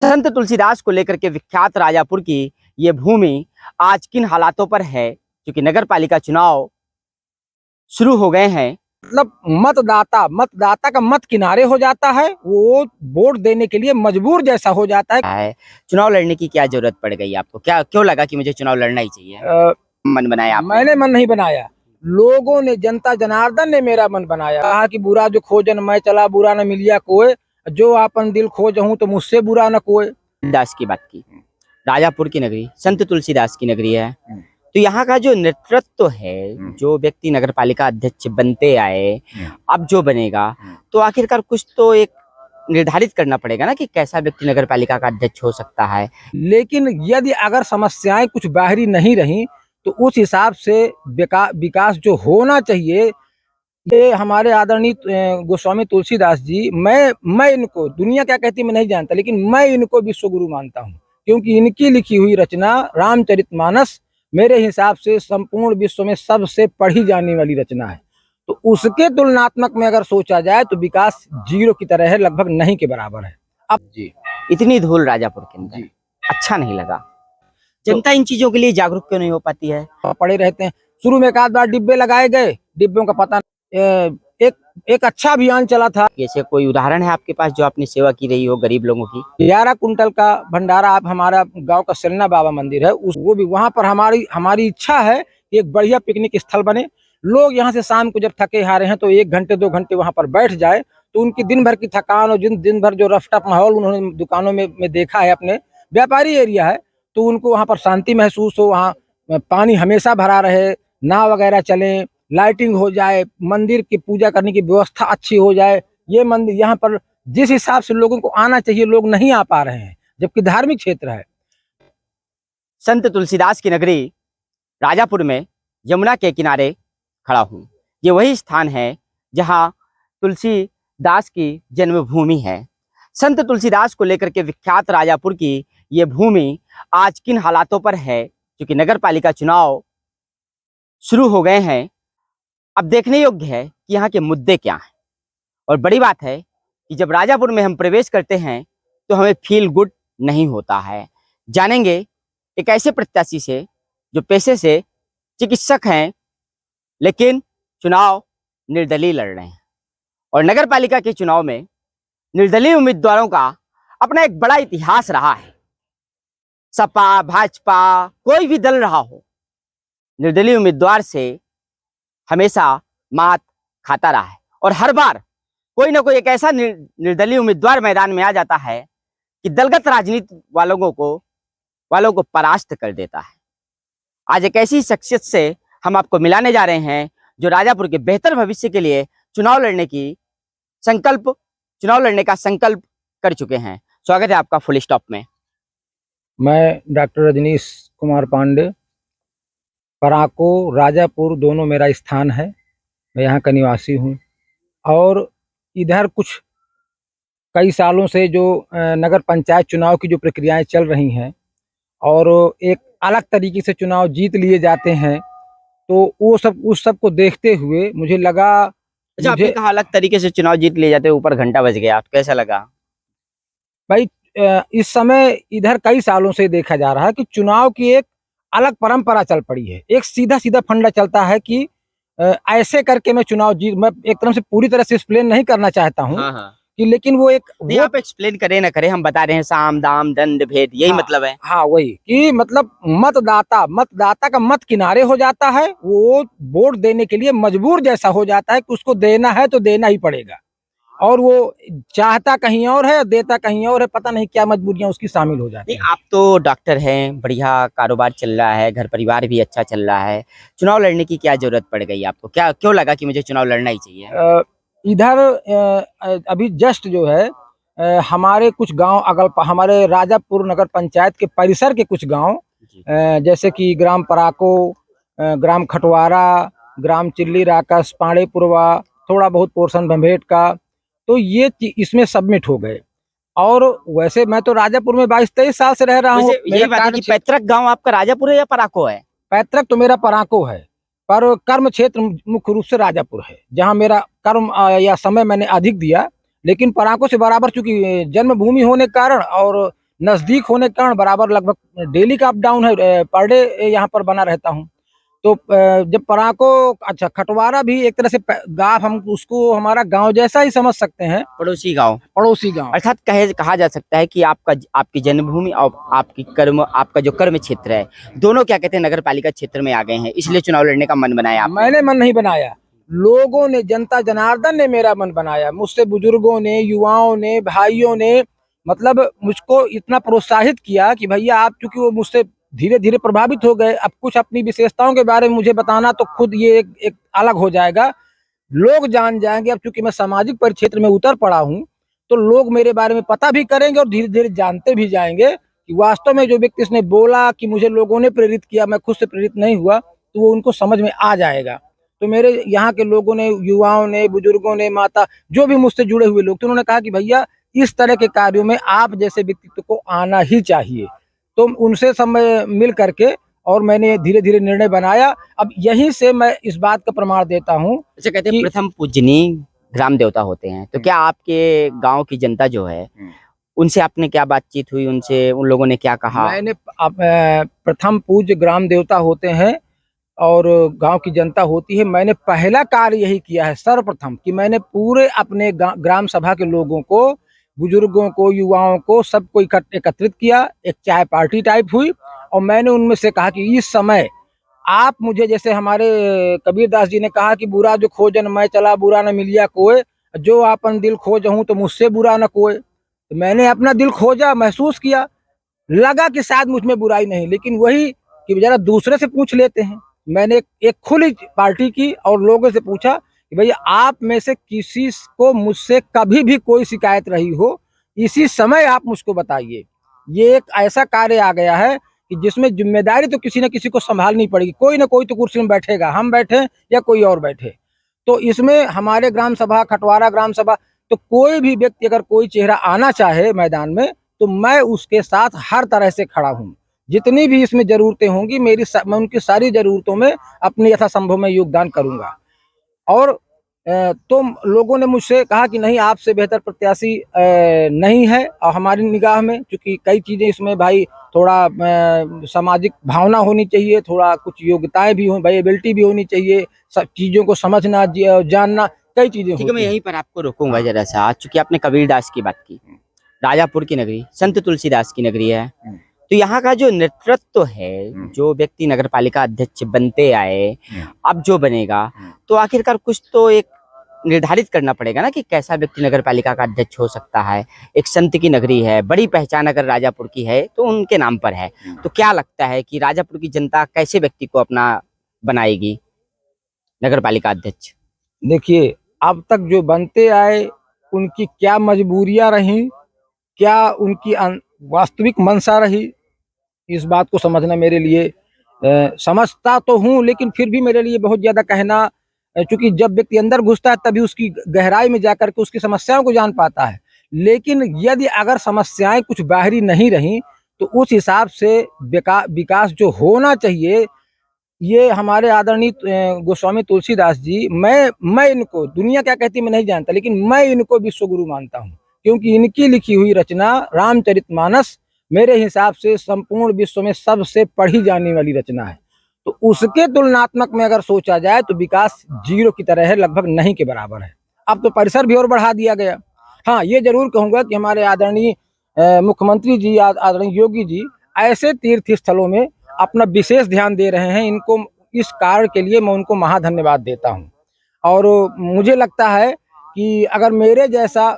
संत तुलसीदास को लेकर के विख्यात राजापुर की ये भूमि आज किन हालातों पर है, क्योंकि नगर पालिका चुनाव शुरू हो गए हैं। मतलब मतदाता का मत किनारे हो जाता है, वो वोट देने के लिए मजबूर जैसा हो जाता है। चुनाव लड़ने की क्या जरूरत पड़ गई आपको? क्या क्यों लगा कि मुझे चुनाव लड़ना ही चाहिए? मन बनाया आपने? मैंने मन नहीं बनाया, लोगों ने, जनता जनार्दन ने मेरा मन बनाया। कहा कि बुरा जो खोजन मैं चला, बुरा न मिलिया कोई, जो आपन दिल खोजहूं तो मुझसे बुरा न कोई। दास की बात की, राजापुर की नगरी संत तुलसीदास की नगरी है, तो यहाँ का जो नेतृत्व है, जो व्यक्ति नगर पालिका अध्यक्ष बनते आए, अब जो बनेगा, तो आखिरकार कुछ तो एक निर्धारित करना पड़ेगा ना कि कैसा व्यक्ति नगर पालिका का अध्यक्ष हो सकता है। लेकिन यदि अगर समस्याएं कुछ बाहरी नहीं रही तो उस हिसाब से विकास जो होना चाहिए, ये हमारे आदरणीय गोस्वामी तुलसीदास जी, मैं इनको, दुनिया क्या कहती है मैं नहीं जानता, लेकिन मैं इनको विश्वगुरु मानता हूँ, क्योंकि इनकी लिखी हुई रचना रामचरितमानस मेरे हिसाब से संपूर्ण विश्व में सबसे पढ़ी जाने वाली रचना है। तो उसके तुलनात्मक में अगर सोचा जाए तो विकास जीरो की तरह है, लगभग नहीं के बराबर है। अब जी, इतनी धूल राजापुर के अंदर, अच्छा नहीं लगा। जनता इन चीजों के लिए जागरूक क्यों नहीं हो पाती है? पड़े रहते हैं। शुरू में एक आध बार डिब्बे लगाए गए, डिब्बों का पता एक अच्छा अभियान चला था। ऐसे कोई उदाहरण है आपके पास जो आपने सेवा की रही हो गरीब लोगों की? 11 कुंटल का भंडारा, आप हमारा गांव का सेलना बाबा मंदिर है, वो भी वहां पर हमारी इच्छा है कि एक बढ़िया पिकनिक स्थल बने। लोग यहाँ से शाम को जब थके हारे हैं तो 1 घंटे 2 घंटे वहां पर बैठ जाए, तो उनकी दिन भर की थकान और दिन भर जो रफ टफ माहौल उन्होंने दुकानों में देखा है, अपने व्यापारी एरिया है, तो उनको वहां पर शांति महसूस हो, वहाँ पानी हमेशा भरा रहे, नाव वगैरह चले, लाइटिंग हो जाए, मंदिर की पूजा करने की व्यवस्था अच्छी हो जाए। ये मंदिर यहाँ पर जिस हिसाब से लोगों को आना चाहिए, लोग नहीं आ पा रहे हैं, जबकि धार्मिक क्षेत्र है। संत तुलसीदास की नगरी राजापुर में यमुना के किनारे खड़ा हूँ। ये वही स्थान है जहाँ तुलसीदास की जन्मभूमि है। संत तुलसीदास को लेकर के विख्यात राजापुर की ये भूमि आज किन हालातों पर है, क्योंकि नगर पालिका चुनाव शुरू हो गए हैं। अब देखने योग्य है कि यहाँ के मुद्दे क्या हैं। और बड़ी बात है कि जब राजापुर में हम प्रवेश करते हैं तो हमें फील गुड नहीं होता है। जानेंगे एक ऐसे प्रत्याशी से जो पेशे से चिकित्सक हैं, लेकिन चुनाव निर्दलीय लड़ रहे हैं। और नगर पालिका के चुनाव में निर्दलीय उम्मीदवारों का अपना एक बड़ा इतिहास रहा है। सपा, भाजपा, कोई भी दल रहा हो, निर्दलीय उम्मीदवार से हमेशा मात खाता रहा है। और हर बार कोई ना कोई एक ऐसा निर्दलीय उम्मीदवार मैदान में आ जाता है कि दलगत राजनीति वालों को परास्त कर देता है। आज एक ऐसी शख्सियत से हम आपको मिलाने जा रहे हैं जो राजापुर के बेहतर भविष्य के लिए चुनाव लड़ने का संकल्प कर चुके हैं। स्वागत है आपका फुल स्टॉप में। मैं डॉक्टर रजनीश कुमार पांडे, पराको राजापुर दोनों मेरा स्थान है। मैं यहाँ का निवासी हूँ और इधर कुछ कई सालों से जो नगर पंचायत चुनाव की जो प्रक्रियाएं चल रही हैं और एक अलग तरीके से चुनाव जीत लिए जाते हैं, तो उस सब को देखते हुए मुझे लगा, अच्छा, आपने कहा अलग तरीके से चुनाव जीत लिए जाते, ऊपर घंटा बज गया, कैसा लगा? भाई, इस समय इधर कई सालों से देखा जा रहा है कि चुनाव की एक अलग परंपरा चल पड़ी है। एक सीधा फंडा चलता है कि ऐसे करके मैं चुनाव जीत, मैं एक तरह से पूरी तरह से एक्सप्लेन नहीं करना चाहता हूँ। हाँ। कि लेकिन वो एक आप एक्सप्लेन करें ना करें, हम बता रहे हैं साम दाम दंड भेद, यही मतलब है। हाँ, वही कि मतलब मतदाता का मत किनारे हो जाता है, वो वोट देने के लिए मजबूर जैसा हो जाता है कि उसको देना है तो देना ही पड़ेगा, और वो चाहता कहीं और है, देता कहीं और है, पता नहीं क्या मजबूरियां उसकी शामिल हो जाती हैं। आप तो डॉक्टर हैं, बढ़िया कारोबार चल रहा है, घर परिवार भी अच्छा चल रहा है, चुनाव लड़ने की क्या जरूरत पड़ गई आपको? क्या क्यों लगा कि मुझे चुनाव लड़ना ही चाहिए? इधर अभी जस्ट जो है, हमारे कुछ गांव हमारे राजापुर नगर पंचायत के परिसर के कुछ गांव, जैसे कि ग्राम पराको, ग्राम खटवारा, ग्राम चिल्ली राकस, पाड़ेपुरवा, थोड़ा बहुत पोर्शन भंभेट का, तो ये इसमें सबमिट हो गए। और वैसे मैं तो राजापुर में 22-23 साल से रह रहा हूँ। ये बात है कि पैतृक गांव आपका राजापुर है या पराको है? पैतृक तो मेरा पराको है, पर कर्म क्षेत्र मुख्य रूप से राजापुर है, जहाँ मेरा कर्म या समय मैंने अधिक दिया। लेकिन पराको से बराबर, चूंकि जन्मभूमि होने के कारण और नजदीक होने के कारण बराबर लगभग डेली का अप डाउन है, पर डे यहाँ पर बना रहता हूँ। तो जब पराको, अच्छा खटवारा भी एक तरह से गांव, हम उसको हमारा गांव जैसा ही समझ सकते हैं, पड़ोसी गांव। पड़ोसी गांव। अर्थात कहा जा सकता है कि आपकी जन्मभूमि और आपका जो कर्म क्षेत्र है, दोनों क्या कहते हैं नगर पालिका क्षेत्र में आ गए हैं, इसलिए चुनाव लड़ने का मन बनाया आपने? मैंने मन नहीं बनाया, लोगों ने, जनता जनार्दन ने मेरा मन बनाया। मुझसे बुजुर्गों ने, युवाओं ने, भाइयों ने मतलब मुझको इतना प्रोत्साहित किया कि भैया आप, चूंकि वो मुझसे धीरे धीरे प्रभावित हो गए। अब कुछ अपनी विशेषताओं के बारे में मुझे बताना तो खुद ये एक अलग हो जाएगा, लोग जान जाएंगे। अब चूंकि मैं सामाजिक परिक्षेत्र में उतर पड़ा हूँ, तो लोग मेरे बारे में पता भी करेंगे और धीरे धीरे जानते भी जाएंगे कि वास्तव में जो व्यक्ति इसने बोला कि मुझे लोगों ने प्रेरित किया, मैं खुद से प्रेरित नहीं हुआ, तो वो उनको समझ में आ जाएगा। तो मेरे यहाँ के लोगों ने, युवाओं ने, बुजुर्गों ने, माता, जो भी मुझसे जुड़े हुए लोग थे, उन्होंने कहा कि भैया इस तरह के कार्यों में आप जैसे व्यक्तित्व को आना ही चाहिए। तो उनसे सब मिल करके और मैंने धीरे धीरे निर्णय बनाया। अब यहीं से मैं इस बात का प्रमाण देता हूँ। अच्छा, कहते हैं प्रथम पूजनीय ग्राम देवता होते हैं, तो क्या आपके गांव की जनता जो है, उनसे आपने क्या बातचीत हुई, उनसे, उन लोगों ने क्या कहा? मैंने प्रथम पूज्य ग्राम देवता होते हैं और गांव की जनता होती है। मैंने पहला कार्य यही किया है सर्वप्रथम, कि मैंने पूरे अपने ग्राम सभा के लोगों को, बुजुर्गों को, युवाओं को, सबको एकत्रित किया। एक चाय पार्टी टाइप हुई और मैंने उनमें से कहा कि इस समय आप मुझे, जैसे हमारे कबीरदास जी ने कहा कि बुरा जो खोजन मैं चला, बुरा न मिलिया कोई, जो आपन दिल खोजहूं तो मुझसे बुरा न कोई। तो मैंने अपना दिल खोजा, महसूस किया, लगा कि शायद मुझ में बुराई नहीं, लेकिन वही कि जरा दूसरे से पूछ लेते हैं। मैंने एक खुली पार्टी की और लोगों से पूछा कि भैया आप में से किसी को मुझसे कभी भी कोई शिकायत रही हो, इसी समय आप मुझको बताइए। ये एक ऐसा कार्य आ गया है कि जिसमें जिम्मेदारी तो किसी न किसी को संभालनी पड़ेगी, कोई ना कोई तो कुर्सी में बैठेगा, हम बैठे या कोई और बैठे। तो इसमें हमारे ग्राम सभा, खटवारा ग्राम सभा, तो कोई भी व्यक्ति अगर कोई चेहरा आना चाहे मैदान में, तो मैं उसके साथ हर तरह से खड़ा हूँ। जितनी भी इसमें जरूरतें होंगी, मैं उनकी सारी जरूरतों में अपने यथासंभव में योगदान करूंगा। और तो लोगों ने मुझसे कहा कि नहीं, आपसे बेहतर प्रत्याशी नहीं है और हमारी निगाह में, क्योंकि कई चीजें इसमें भाई, थोड़ा सामाजिक भावना होनी चाहिए, थोड़ा कुछ योग्यताएं भी हो, भाई एबिलिटी भी होनी चाहिए, सब चीजों को समझना, जानना, कई चीजें ठीक है, मैं होती हैं। यहीं पर आपको रोकूंगा जरा सा, चूंकि आपने कबीरदास की बात की, राजापुर की नगरी संत तुलसीदास की नगरी है, तो यहाँ का जो नेतृत्व है, जो व्यक्ति नगर पालिका अध्यक्ष बनते आए, अब जो बनेगा, तो आखिरकार कुछ तो एक निर्धारित करना पड़ेगा ना कि कैसा व्यक्ति नगर पालिका का अध्यक्ष हो सकता है। एक संत की नगरी है, बड़ी पहचान अगर राजापुर की है तो उनके नाम पर है। तो क्या लगता है कि राजापुर की जनता कैसे व्यक्ति को अपना बनाएगी नगर पालिका अध्यक्ष? देखिए, अब तक जो बनते आए, उनकी क्या मजबूरियां रही, क्या उनकी वास्तविक मंशा रही, इस बात को समझना मेरे लिए, समझता तो हूँ, लेकिन फिर भी मेरे लिए बहुत ज्यादा कहना, क्योंकि जब व्यक्ति अंदर घुसता है तभी उसकी गहराई में जाकर के उसकी समस्याओं को जान पाता है। लेकिन यदि अगर समस्याएं कुछ बाहरी नहीं रही, तो उस हिसाब से विकास जो होना चाहिए, ये हमारे आदरणीय गोस्वामी तुलसीदास जी, मैं इनको, दुनिया क्या कहती है मैं नहीं जानता, लेकिन मैं इनको विश्वगुरु मानता हूँ, क्योंकि इनकी लिखी हुई रचना रामचरितमानस मेरे हिसाब से संपूर्ण विश्व में सबसे पढ़ी जाने वाली रचना है। तो उसके तुलनात्मक में अगर सोचा जाए तो विकास जीरो की तरह है, लगभग नहीं के बराबर है। अब तो परिसर भी और बढ़ा दिया गया। हाँ, ये जरूर कहूंगा कि हमारे आदरणीय मुख्यमंत्री जी, आदरणीय योगी जी ऐसे तीर्थ स्थलों में अपना विशेष ध्यान दे रहे हैं। इनको, इस कार्य के लिए मैं उनको महाधन्यवाद देता हूँ। और मुझे लगता है कि अगर मेरे जैसा,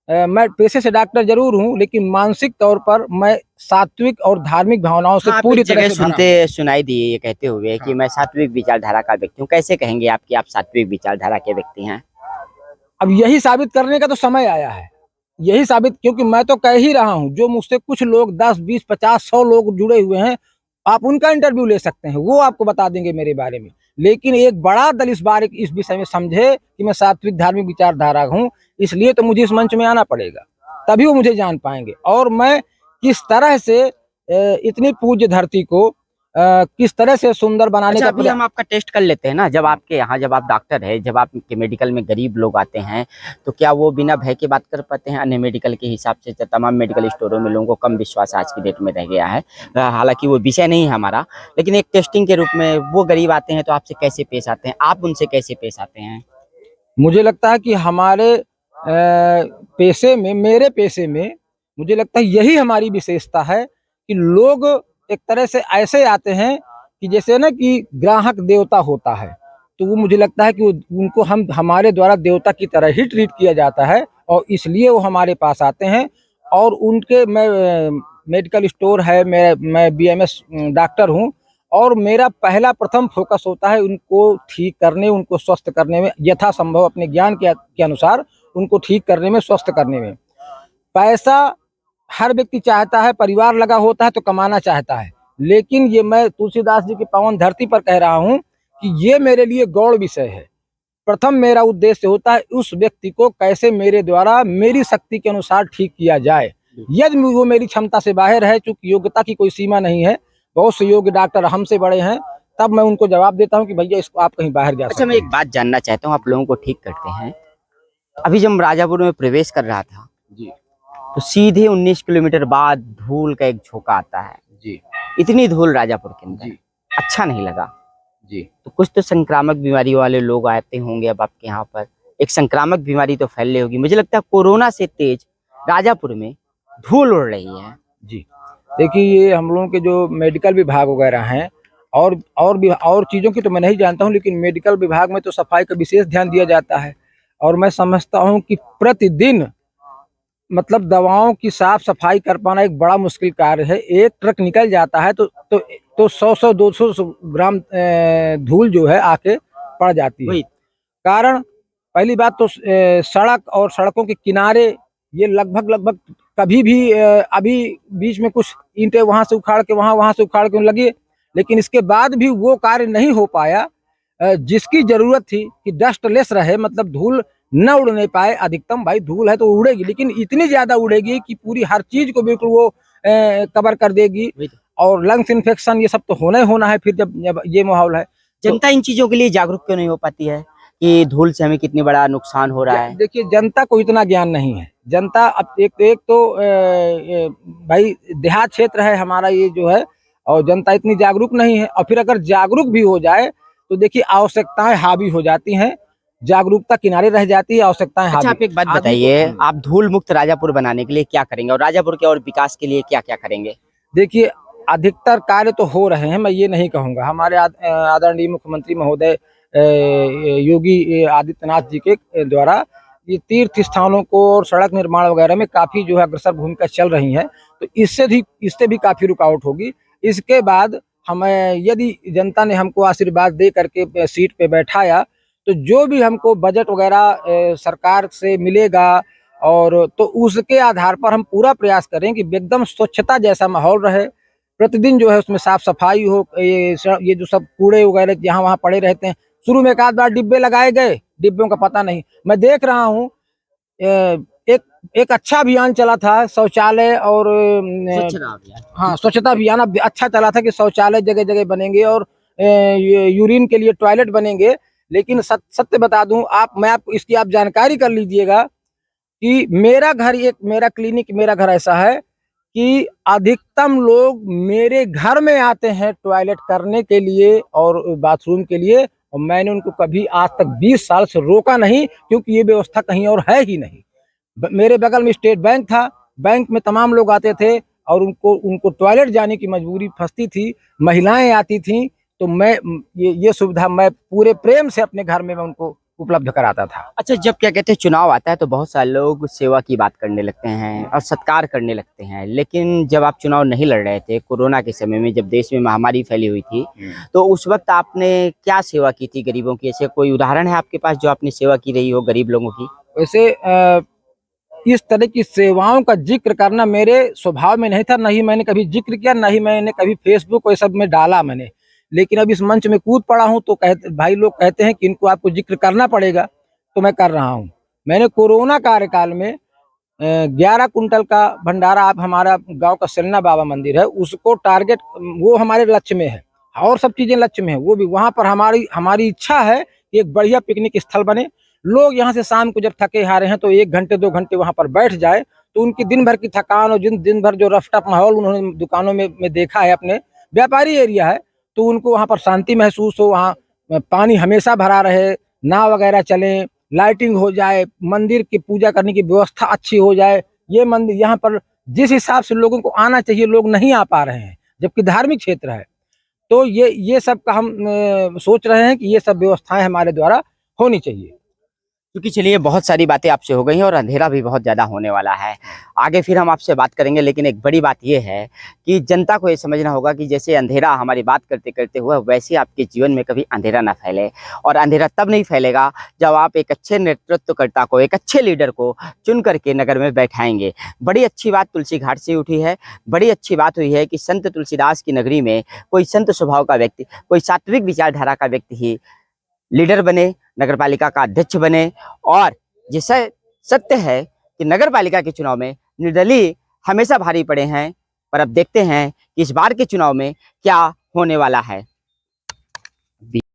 मैं पेशे से डॉक्टर जरूर हूँ, लेकिन मानसिक तौर पर मैं सात्विक और धार्मिक भावनाओं से पूरी तरह से सुनाई दिए ये कहते हुए कि मैं सात्विक विचारधारा का व्यक्ति हूँ। कैसे कहेंगे आप कि आप सात्विक विचारधारा के व्यक्ति हैं? अब यही साबित करने का तो समय आया है, यही साबित, क्योंकि मैं तो कह ही रहा हूँ, जो मुझसे कुछ लोग 10, 20, 50, 100 लोग जुड़े हुए हैं, आप उनका इंटरव्यू ले सकते हैं, वो आपको बता देंगे मेरे बारे में। लेकिन एक बड़ा दल इस बार इस विषय में समझे कि मैं सात्विक धार्मिक विचारधारा हूँ, इसलिए तो मुझे इस मंच में आना पड़ेगा, तभी वो मुझे जान पाएंगे। और मैं किस तरह से इतनी पूज्य धरती को किस तरह से सुंदर बनाने अच्छा, का अभी हम आपका टेस्ट कर लेते हैं ना। जब आपके यहाँ, जब आप डॉक्टर है, जब आपके मेडिकल में गरीब लोग आते हैं, तो क्या वो बिना भय के बात कर पाते हैं? अन्य मेडिकल के हिसाब से तमाम मेडिकल स्टोरों में लोगों को कम विश्वास आज की डेट में रह गया है। हालांकि वो विषय नहीं है हमारा, लेकिन एक टेस्टिंग के रूप में वो गरीब आते हैं तो आपसे कैसे पेश आते हैं, आप उनसे कैसे पेश आते हैं? मुझे लगता है कि हमारे पेशे में, मेरे पेशे में मुझे लगता है यही हमारी विशेषता है कि लोग एक तरह से ऐसे आते हैं कि जैसे ना कि ग्राहक देवता होता है। तो वो मुझे लगता है कि उनको हम हमारे द्वारा देवता की तरह ही ट्रीट किया जाता है और इसलिए वो हमारे पास आते हैं। और उनके मैं मेडिकल स्टोर है, मैं बीएमएस डॉक्टर हूँ और मेरा पहला प्रथम फोकस होता है उनको ठीक करने, उनको स्वस्थ करने में, यथासंभव अपने ज्ञान के अनुसार उनको ठीक करने में, स्वस्थ करने में। पैसा हर व्यक्ति चाहता है, परिवार लगा होता है तो कमाना चाहता है, लेकिन ये मैं तुलसीदास जी की पावन धरती पर कह रहा हूँ कि ये मेरे लिए गौड़ विषय है। प्रथम मेरा उद्देश्य होता है उस व्यक्ति को कैसे मेरे द्वारा मेरी शक्ति के अनुसार ठीक किया जाए। यदि वो मेरी क्षमता से बाहर है, चूंकि योग्यता की कोई सीमा नहीं है, बहुत से योग्य डॉक्टर हमसे बड़े हैं, तब मैं उनको जवाब देता हूँ कि भैया इसको आप कहीं बाहर जा सकते अच्छा, मैं एक बात जानना चाहता हूँ, आप लोगों को ठीक करते हैं। अभी जब राजापुर में प्रवेश कर रहा था जी तो सीधे 19 किलोमीटर बाद धूल का एक झोंका आता है। जी इतनी धूल राजापुर के अंदर, जी अच्छा नहीं लगा। जी तो कुछ तो संक्रामक बीमारी वाले लोग आते होंगे अब आपके यहाँ पर, एक संक्रामक बीमारी तो फैल रही होगी। मुझे लगता है कोरोना से तेज राजापुर में धूल उड़ रही है। जी देखिए, ये हम लोगों के जो मेडिकल विभाग वगैरह हैं और भी और चीज़ों की तो मैं नहीं जानता हूँ, लेकिन मेडिकल विभाग में तो सफाई का विशेष ध्यान दिया जाता है। और मैं समझता हूँ कि प्रतिदिन मतलब दवाओं की साफ सफाई कर पाना एक बड़ा मुश्किल कार्य है। एक ट्रक निकल जाता है तो 100 200 ग्राम धूल जो है आके पड़ जाती है। वही कारण पहली बात तो सड़क और सड़कों के किनारे ये लगभग कभी भी अभी बीच में कुछ ईंटें वहां से उखाड़ के वहां से उखाड़ के लगी, लेकिन इसके बाद भी वो कार्य नहीं हो पाया जिसकी जरूरत थी कि डस्टलेस रहे, मतलब धूल न उड़ने पाए। अधिकतम भाई धूल है तो उड़ेगी, लेकिन इतनी ज्यादा उड़ेगी कि पूरी हर चीज को बिल्कुल वो कवर कर देगी वही तो। और लंग्स इन्फेक्शन ये सब तो होना ही होना है फिर जब ये माहौल है। जनता इन चीजों के लिए जागरूक क्यों नहीं हो पाती है कि धूल से हमें कितनी बड़ा नुकसान हो रहा है? देखिए, जनता को इतना ज्ञान नहीं है। जनता अब एक तो भाई देहात क्षेत्र है हमारा ये जो है, और जनता इतनी जागरूक नहीं है। और फिर अगर जागरूक भी हो जाए तो देखिए आवश्यकताएं हावी हो जाती हैं, जागरूकता किनारे रह जाती है, आवश्यकताएं अच्छा, हावी। आप एक बात आदमी बताइए, को- आप धूल मुक्त राजापुर बनाने के लिए क्या करेंगे और राजापुर के और विकास के लिए क्या क्या करेंगे? देखिए, अधिकतर कार्य तो हो रहे हैं, मैं ये नहीं कहूँगा। हमारे आदरणीय मुख्यमंत्री महोदय योगी आदित्यनाथ जी के द्वारा ये तीर्थ स्थानों को और सड़क निर्माण वगैरह में काफी जो है अग्रसर भूमिका चल रही है, तो इससे भी काफी रुकावट होगी। इसके बाद हमें यदि जनता ने हमको आशीर्वाद दे करके सीट पे बैठाया तो जो भी हमको बजट वगैरह सरकार से मिलेगा, और तो उसके आधार पर हम पूरा प्रयास करें कि एकदम स्वच्छता जैसा माहौल रहे। प्रतिदिन जो है उसमें साफ सफाई हो। ये जो सब कूड़े वगैरह यहाँ वहाँ पड़े रहते हैं, शुरू में एक आध बार डिब्बे लगाए गए, डिब्बों का पता नहीं। मैं देख रहा हूँ एक एक अच्छा अभियान चला था शौचालय और स्वच्छता अभियान। हाँ, स्वच्छता अभियान अब अच्छा चला था कि शौचालय जगह जगह बनेंगे और यूरिन के लिए टॉयलेट बनेंगे। लेकिन सत्य बता दूं, मैं आपको इसकी आप जानकारी कर लीजिएगा कि मेरा क्लिनिक, मेरा घर ऐसा है कि अधिकतम लोग मेरे घर में आते हैं टॉयलेट करने के लिए और बाथरूम के लिए, और मैंने उनको कभी आज तक 20 साल से रोका नहीं, क्योंकि ये व्यवस्था कहीं और है ही नहीं। मेरे बगल में स्टेट बैंक था, बैंक में तमाम लोग आते थे और उनको टॉयलेट जाने की मजबूरी फंसती थी, महिलाएं आती थी, तो मैं ये सुविधा मैं पूरे प्रेम से अपने घर में मैं उनको उपलब्ध कराता था। अच्छा, जब क्या कहते हैं चुनाव आता है तो बहुत सारे लोग सेवा की बात करने लगते हैं और सत्कार करने लगते हैं, लेकिन जब आप चुनाव नहीं लड़ रहे थे कोरोना के समय में, जब देश में महामारी फैली हुई थी, तो उस वक्त आपने क्या सेवा की थी गरीबों की? ऐसे कोई उदाहरण है आपके पास जो आपने सेवा की रही हो गरीब लोगों की? वैसे इस तरह की सेवाओं का जिक्र करना मेरे स्वभाव में नहीं था, न ही मैंने कभी जिक्र किया, न ही मैंने कभी फेसबुक और सब में डाला मैंने। लेकिन अब इस मंच में कूद पड़ा हूं तो भाई लोग कहते हैं कि इनको आपको जिक्र करना पड़ेगा, तो मैं कर रहा हूं। मैंने कोरोना कार्यकाल में 11 कुंटल का भंडारा, आप हमारा गांव का सेलना बाबा मंदिर है उसको टारगेट, वो हमारे लक्ष्य में है। और सब चीजें लक्ष्य में है, वो भी वहां पर हमारी हमारी इच्छा है कि एक बढ़िया पिकनिक स्थल बने। लोग यहाँ से शाम को जब थके हारे हैं तो 1 घंटे 2 घंटे वहां पर बैठ जाए तो उनकी दिन भर की थकान और दिन भर जो रफ टफ माहौल उन्होंने दुकानों में देखा है, अपने व्यापारी एरिया है, तो उनको वहां पर शांति महसूस हो, वहाँ पानी हमेशा भरा रहे, नाव वगैरह चले, लाइटिंग हो जाए, मंदिर की पूजा करने की व्यवस्था अच्छी हो जाए। ये मंदिर यहाँ पर जिस हिसाब से लोगों को आना चाहिए लोग नहीं आ पा रहे हैं, जबकि धार्मिक क्षेत्र है। तो ये सब का हम सोच रहे हैं कि ये सब व्यवस्थाएं हमारे द्वारा होनी चाहिए। क्योंकि चलिए बहुत सारी बातें आपसे हो गई हैं और अंधेरा भी बहुत ज़्यादा होने वाला है। आगे फिर हम आपसे बात करेंगे, लेकिन एक बड़ी बात ये है कि जनता को ये समझना होगा कि जैसे अंधेरा हमारी बात करते करते हुआ, वैसे ही आपके जीवन में कभी अंधेरा ना फैले। और अंधेरा तब नहीं फैलेगा जब आप एक अच्छे नेतृत्वकर्ता को, एक अच्छे लीडर को चुन करके नगर में बैठाएंगे। बड़ी अच्छी बात तुलसी घाट से उठी है। बड़ी अच्छी बात हुई है कि संत तुलसीदास की नगरी में कोई संत स्वभाव का व्यक्ति, कोई सात्विक विचारधारा का व्यक्ति ही लीडर बने, नगरपालिका का अध्यक्ष बने। और जैसा सत्य है कि नगरपालिका के चुनाव में निर्दलीय हमेशा भारी पड़े हैं, पर अब देखते हैं कि इस बार के चुनाव में क्या होने वाला है।